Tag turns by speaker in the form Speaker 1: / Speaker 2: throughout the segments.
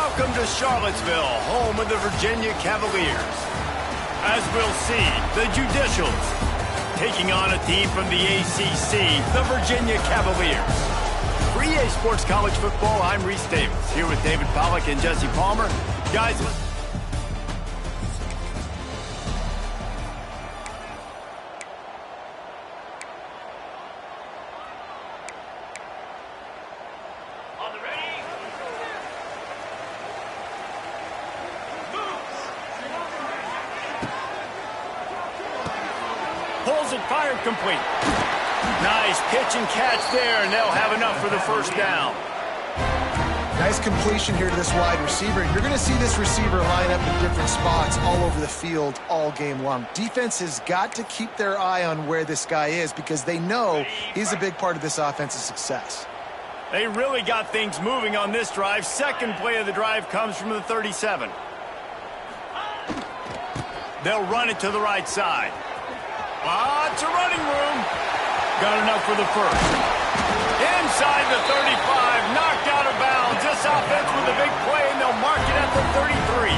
Speaker 1: Welcome to Charlottesville, home of the Virginia Cavaliers. As we'll see, the Judicials taking on a team from the ACC, the Virginia Cavaliers. For EA Sports College Football, I'm Reese Davis, here with David Pollack and Jesse Palmer. Guys, pulls it, fired, complete. Nice pitch and catch there, and they'll have enough for the first down.
Speaker 2: Nice completion here to this wide receiver. You're going to see this receiver line up in different spots all over the field all game long. Defense has got to keep their eye on where this guy is because they know he's a big part of this offense's success.
Speaker 1: They really got things moving on this drive. Second play of the drive comes from the 37. They'll run it to the right side. It's a running room. Got enough for the first. Inside the 35, knocked out of bounds. This offense with a big play, and they'll mark it at the 33.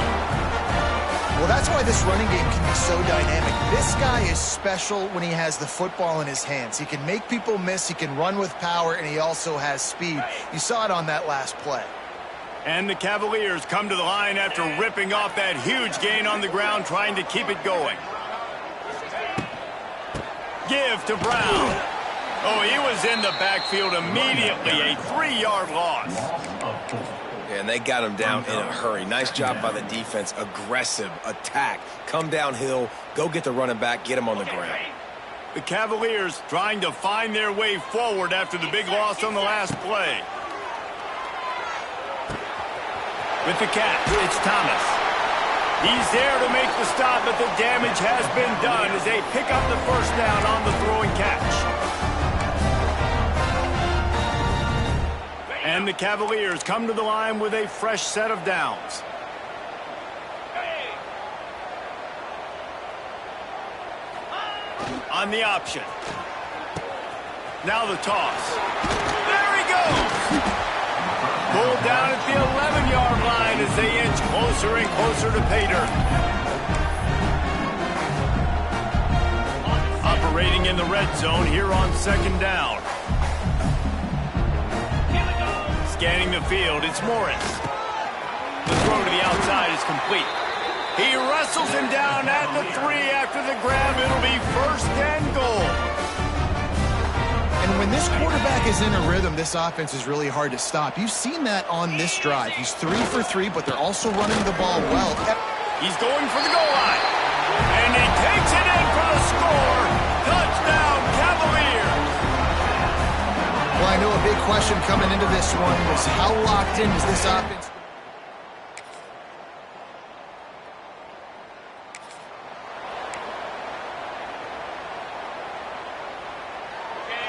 Speaker 2: Well, that's why this running game can be so dynamic. This guy is special when he has the football in his hands. He can make people miss, he can run with power, and he also has speed. You saw it on that last play.
Speaker 1: And the Cavaliers come to the line after ripping off that huge gain on the ground, trying to keep it going. Give to Brown. Oh, he was in the backfield immediately. A 3-yard loss.
Speaker 3: Yeah, and they got him down in a hurry. Nice job by the defense. Aggressive attack. Come downhill. Go get the running back. Get him on the ground.
Speaker 1: The Cavaliers trying to find their way forward after the big loss on the last play. With the catch, it's Thomas. He's there to make the stop, but the damage has been done as they pick up the first down on the throwing catch. And the Cavaliers come to the line with a fresh set of downs. On the option. Now the toss. There he goes! Pulled down at the 11-yard line as they inch closer and closer to pay dirt. Operating in the red zone here on second down. Scanning the field, it's Morris. The throw to the outside is complete. He wrestles him down at the 3 after the grab. It'll be first and goal.
Speaker 2: And when this quarterback is in a rhythm, this offense is really hard to stop. You've seen that on this drive. He's 3 for 3, but they're also running the ball well.
Speaker 1: He's going for the goal line. And he takes it in for the score. Touchdown, Cavaliers.
Speaker 2: Well, I know a big question coming into this one was how locked in is this offense?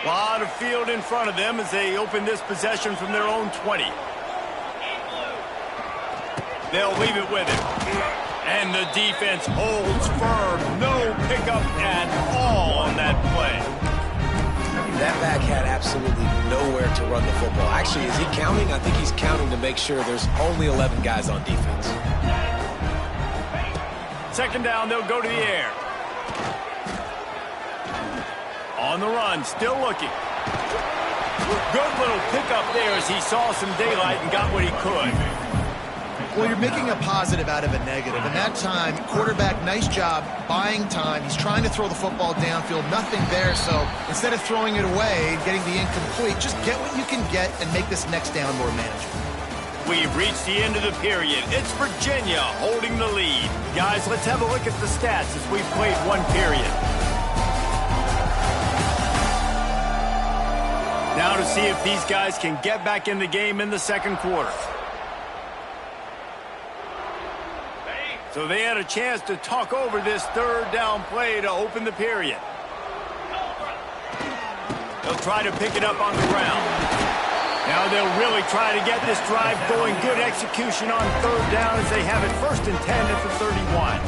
Speaker 1: A lot of field in front of them as they open this possession from their own 20. They'll leave it with him. And the defense holds firm. No pickup at all on that play.
Speaker 3: That back had absolutely nowhere to run the football. Actually, is he counting? I think he's counting to make sure there's only 11 guys on defense.
Speaker 1: Second down, they'll go to the air. On the run, still looking. Good little pickup there as he saw some daylight and got what he could.
Speaker 2: Well, you're making a positive out of a negative. And that time, quarterback, nice job buying time. He's trying to throw the football downfield. Nothing there. So instead of throwing it away, getting the incomplete, just get what you can get and make this next down more manageable.
Speaker 1: We've reached the end of the period. It's Virginia holding the lead. Guys, let's have a look at the stats as we've played one period. Now to see if these guys can get back in the game in the second quarter. So they had a chance to talk over this third down play to open the period. They'll try to pick it up on the ground. Now they'll really try to get this drive going. Good execution on third down as they have it 1st and 10 at the 31.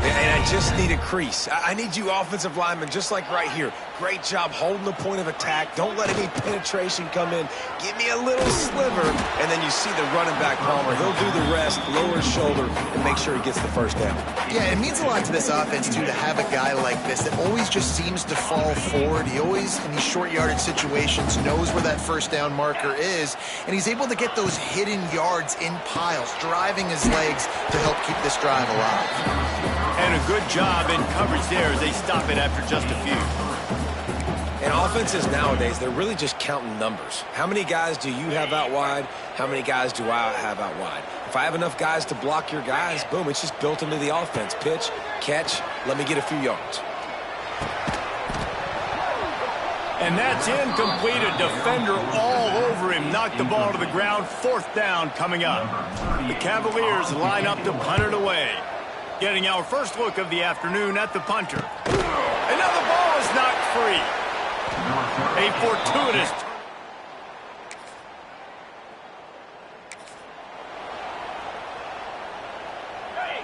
Speaker 3: And just need a crease. I need you offensive linemen just like right here. Great job holding the point of attack. Don't let any penetration come in. Give me a little sliver, and then you see the running back Palmer. He'll do the rest, lower his shoulder, and make sure he gets the first down.
Speaker 2: Yeah, it means a lot to this offense, too, to have a guy like this that always just seems to fall forward. He always, in these short yardage situations, knows where that first down marker is, and he's able to get those hidden yards in piles, driving his legs to help keep this drive alive.
Speaker 1: And a good job in coverage there as they stop it after just a few.
Speaker 3: And offenses nowadays, they're really just counting numbers. How many guys do you have out wide? How many guys do I have out wide? If I have enough guys to block your guys, boom, it's just built into the offense. Pitch, catch, let me get a few yards.
Speaker 1: And that's incomplete. A defender all over him. Knocked the ball to the ground. Fourth down coming up. The Cavaliers line up to punt it away. Getting our first look of the afternoon at the punter. And now the ball is knocked free. A fortuitous.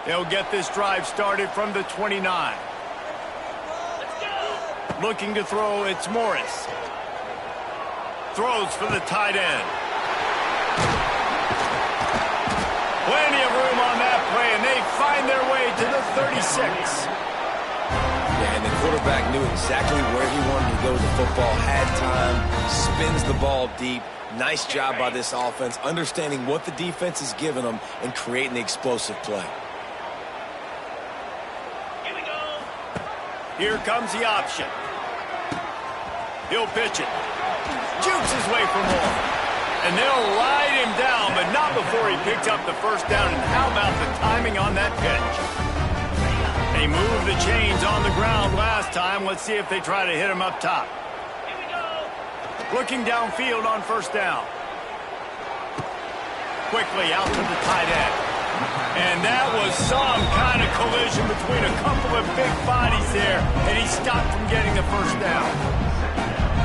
Speaker 1: They'll get this drive started from the 29. Looking to throw, it's Morris. Throws for the tight end. Plenty of room on that play, and they find their way to the 36.
Speaker 3: Yeah, and the quarterback knew exactly where he wanted to go with the football, had time, spins the ball deep. Nice job by this offense, understanding what the defense is giving them and creating the explosive play.
Speaker 1: Here comes the option. He'll pitch it. Jukes his way for more. And they'll ride him down, but not before he picks up the first down. And how about the timing on that pitch? They moved the chains on the ground last time. Let's see if they try to hit him up top. Looking downfield on first down. Quickly out to the tight end. And that was some kind of collision between a couple of big bodies there, and he stopped from getting the first down.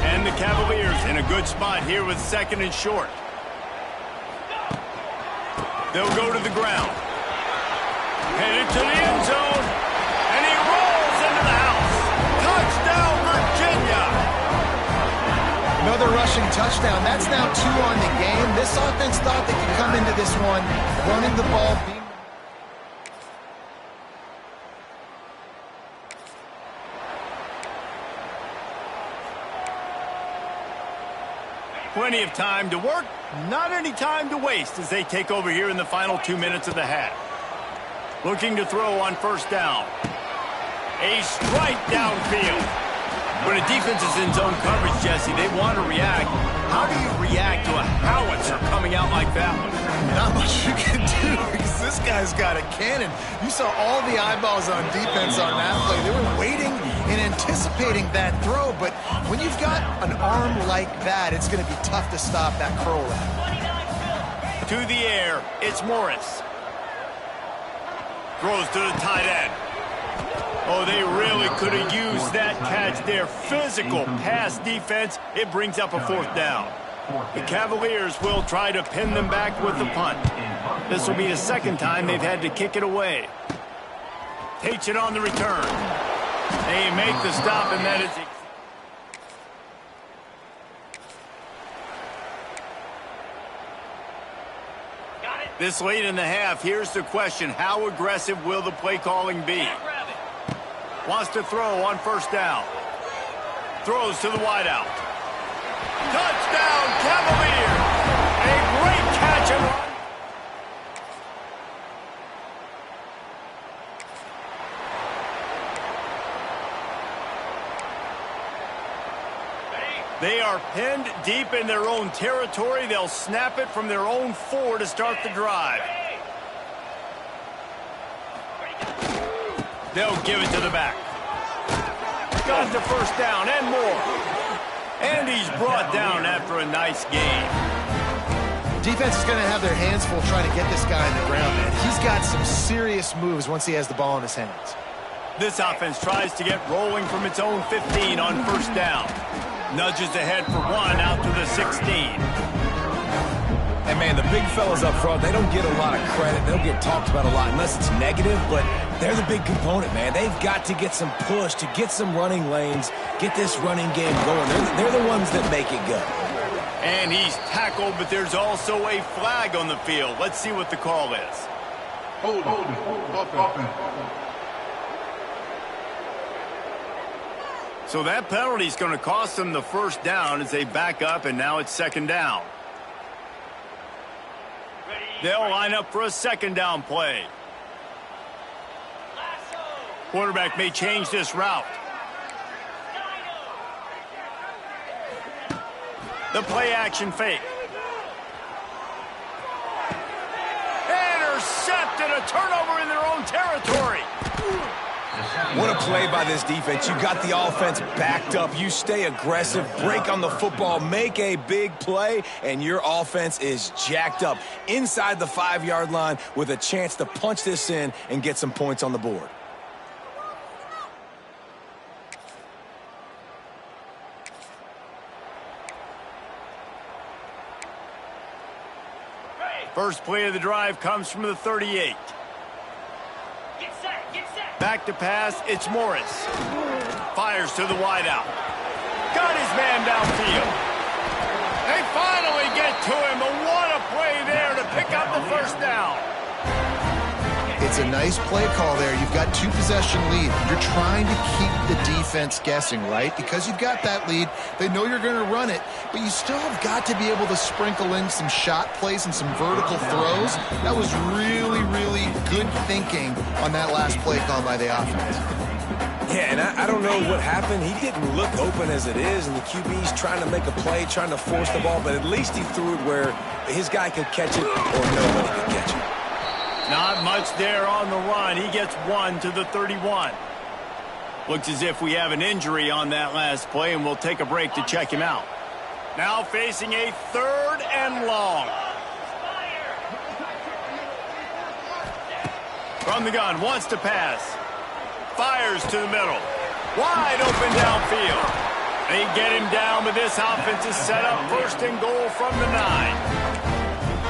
Speaker 1: And the Cavaliers in a good spot here with second and short. They'll go to the ground. Headed to the end zone, and he rolls into the house. Touchdown, Virginia!
Speaker 2: Another rushing touchdown. That's now 2 on the game. This offense thought they could come into this one running the ball.
Speaker 1: Plenty of time to work, not any time to waste as they take over here in the final 2 minutes of the half. Looking to throw on first down. A strike downfield. When a defense is in zone coverage, Jesse, they want to react. How do you react to a howitzer coming out like that one?
Speaker 2: Not much you can do because this guy's got a cannon. You saw all the eyeballs on defense on that play. They were waiting and anticipating that throw, but when you've got an arm like that, it's going to be tough to stop that curl route.
Speaker 1: To the air, it's Morris. Throws to the tight end. Oh, they really could have used that catch there. Physical pass defense. It brings up a fourth down. The Cavaliers will try to pin them back with the punt. This will be the second time they've had to kick it away. Takes it on the return. They make the stop, and that is... This late in the half, here's the question. How aggressive will the play calling be? Wants to throw on first down. Throws to the wideout. Touchdown, Cavaliers! A great catch and run. They are pinned deep in their own territory. They'll snap it from their own 4 to start the drive. They'll give it to the back. Got the first down and more. And he's brought down after a nice game.
Speaker 2: Defense is going to have their hands full trying to get this guy in the ground, man. He's got some serious moves once he has the ball in his hands.
Speaker 1: This offense tries to get rolling from its own 15 on first down. Nudges ahead for 1 out to the 16.
Speaker 3: And, man, the big fellas up front, they don't get a lot of credit. They don't get talked about a lot unless it's negative, but they're the big component, man. They've got to get some push, to get some running lanes, get this running game going. They're the ones that make it go.
Speaker 1: And he's tackled, but there's also a flag on the field. Let's see what the call is.
Speaker 4: Hold offense.
Speaker 1: So that penalty is going to cost them the first down as they back up, and now it's second down. They'll line up for a second down play. Quarterback may change this route. The play action fake. Intercepted, a turnover in their own territory.
Speaker 3: What a play by this defense. You got the offense backed up. You stay aggressive, break on the football, make a big play, and your offense is jacked up inside the 5-yard line with a chance to punch this in and get some points on the board.
Speaker 1: First play of the drive comes from the 38. Back to pass, it's Morris. Fires to the wideout. Got his man downfield. They finally get to him, but what a play there to pick up the first down.
Speaker 2: It's a nice play call there. You've got 2-possession lead. You're trying to keep the defense guessing, right? Because you've got that lead. They know you're going to run it, but you still have got to be able to sprinkle in some shot plays and some vertical throws. That was really, really good thinking on that last play call by the offense.
Speaker 3: Yeah, and I don't know what happened. He didn't look open as it is, and the QB's trying to make a play, trying to force the ball, but at least he threw it where his guy could catch it or nobody could catch it.
Speaker 1: Not much there on the run. He gets 1 to the 31. Looks as if we have an injury on that last play, and we'll take a break to check him out. Now facing a 3rd and long. From the gun, wants to pass. Fires to the middle. Wide open downfield. They get him down, but this offense is set up 1st and goal from the 9.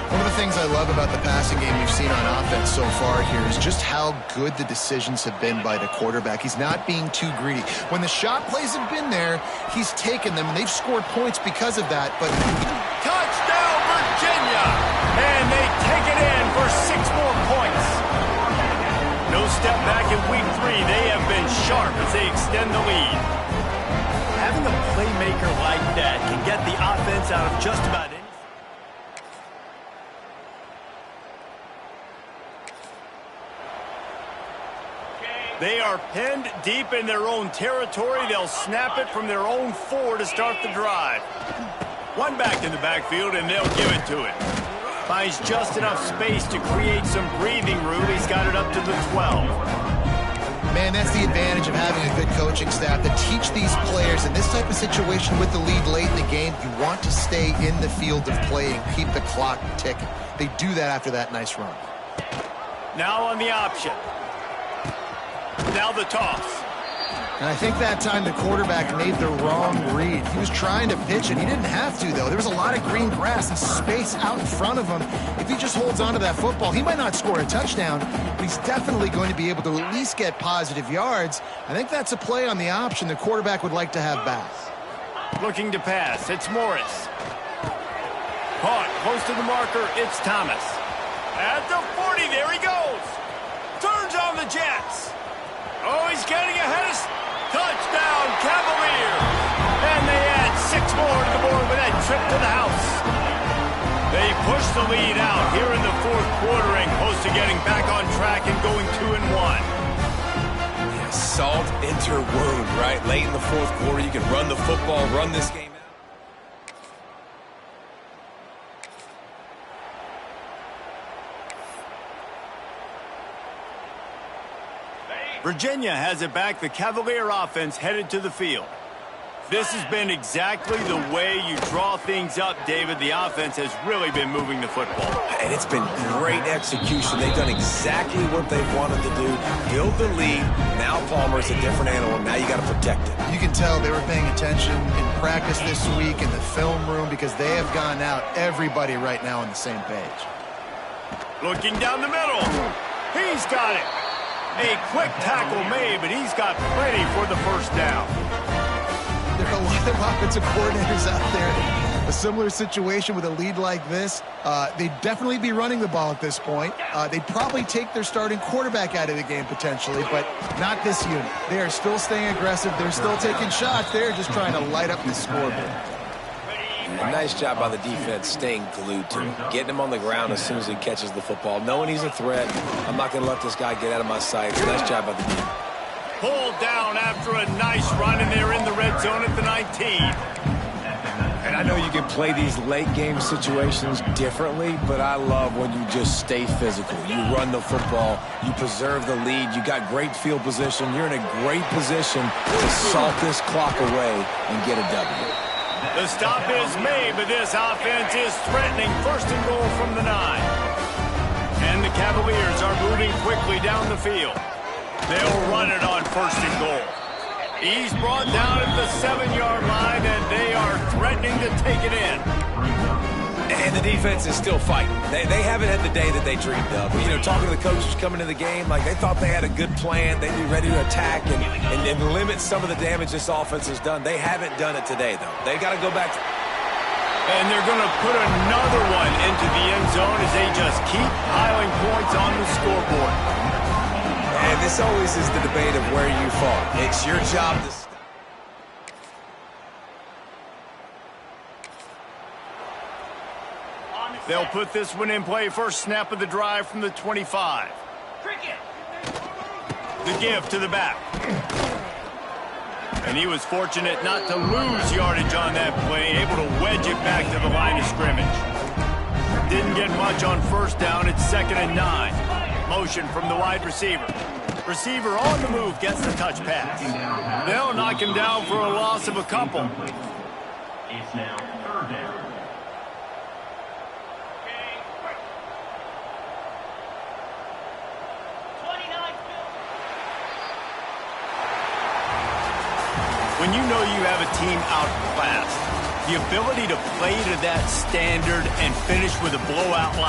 Speaker 2: One of the things I love about the passing game we've seen on offense so far here is just how good the decisions have been by the quarterback. He's not being too greedy. When the shot plays have been there, he's taken them, and they've scored points because of that. But
Speaker 1: touchdown, Virginia! And they take it in for 6 more points. No step back in week 3. They have been sharp as they extend the lead. Having a playmaker like that can get the offense out of just about anything. They are pinned deep in their own territory. They'll snap it from their own 4 to start the drive. One back in the backfield, and they'll give it to him. Finds just enough space to create some breathing room. He's got it up to the 12.
Speaker 2: Man, that's the advantage of having a good coaching staff that teach these players in this type of situation with the lead late in the game. You want to stay in the field of play and keep the clock ticking. They do that after that nice run.
Speaker 1: Now on the option. Now the toss.
Speaker 2: And I think that time the quarterback made the wrong read. He was trying to pitch it. He didn't have to, though. There was a lot of green grass and space out in front of him. If he just holds on to that football, he might not score a touchdown, but he's definitely going to be able to at least get positive yards. I think that's a play on the option the quarterback would like to have back.
Speaker 1: Looking to pass. It's Morris. Caught close to the marker. It's Thomas. At the 40. There he goes. Turns on the Jets. Oh, he's getting ahead of... Touchdown, Cavaliers! And they add 6 more to the board with that trip to the house. They push the lead out here in the 4th quarter and close to getting back on track and going 2-1.
Speaker 3: Yeah, salt into wound, right? Late in the 4th quarter, you can run the football, run this game out. Virginia has it back. The Cavalier offense headed to the field.
Speaker 1: This has been exactly the way you draw things up, David. The offense has really been moving the football.
Speaker 3: And it's been great execution. They've done exactly what they've wanted to do. Build the lead. Now Palmer's a different animal. Now you got to protect it.
Speaker 2: You can tell they were paying attention in practice this week in the film room because they have gone out everybody right now on the same page.
Speaker 1: Looking down the middle. He's got it. A quick tackle made, but he's got plenty for the first down.
Speaker 2: There are a lot of offensive coordinators out there. A similar situation with a lead like this. They'd definitely be running the ball at this point. They'd probably take their starting quarterback out of the game potentially, but not this unit. They are still staying aggressive. They're still taking shots. They're just trying to light up the scoreboard.
Speaker 3: A nice job by the defense staying glued to him, getting him on the ground as soon as he catches the football, knowing he's a threat. I'm not going to let this guy get out of my sight. It's a nice job by the defense.
Speaker 1: Pulled down after a nice run, and they're in the red zone at the 19.
Speaker 3: And I know you can play these late game situations differently, but I love when you just stay physical. You run the football, you preserve the lead, you got great field position, you're in a great position to salt this clock away and get a W.
Speaker 1: The stop is made, but this offense is threatening. First and goal from the 9. And the Cavaliers are moving quickly down the field. They'll run it on first and goal. He's brought down at the 7-yard line, and they are threatening to take it in.
Speaker 3: And the defense is still fighting. They haven't had the day that they dreamed of. You know, talking to the coaches coming into the game, like they thought they had a good plan. They'd be ready to attack and limit some of the damage this offense has done. They haven't done it today, though. They got to go back.
Speaker 1: And they're going to put another one into the end zone as they just keep piling points on the scoreboard.
Speaker 3: And this always is the debate of where you fall. It's your job to...
Speaker 1: They'll put this one in play. First snap of the drive from the 25. The give to the back. And he was fortunate not to lose yardage on that play, able to wedge it back to the line of scrimmage. Didn't get much on first down. It's 2nd and 9. Motion from the wide receiver. Receiver on the move gets the touch pass. They'll knock him down for a loss of a couple.
Speaker 5: It's now 3rd down.
Speaker 1: When you know you have a team outclassed, the ability to play to that standard and finish with a blowout like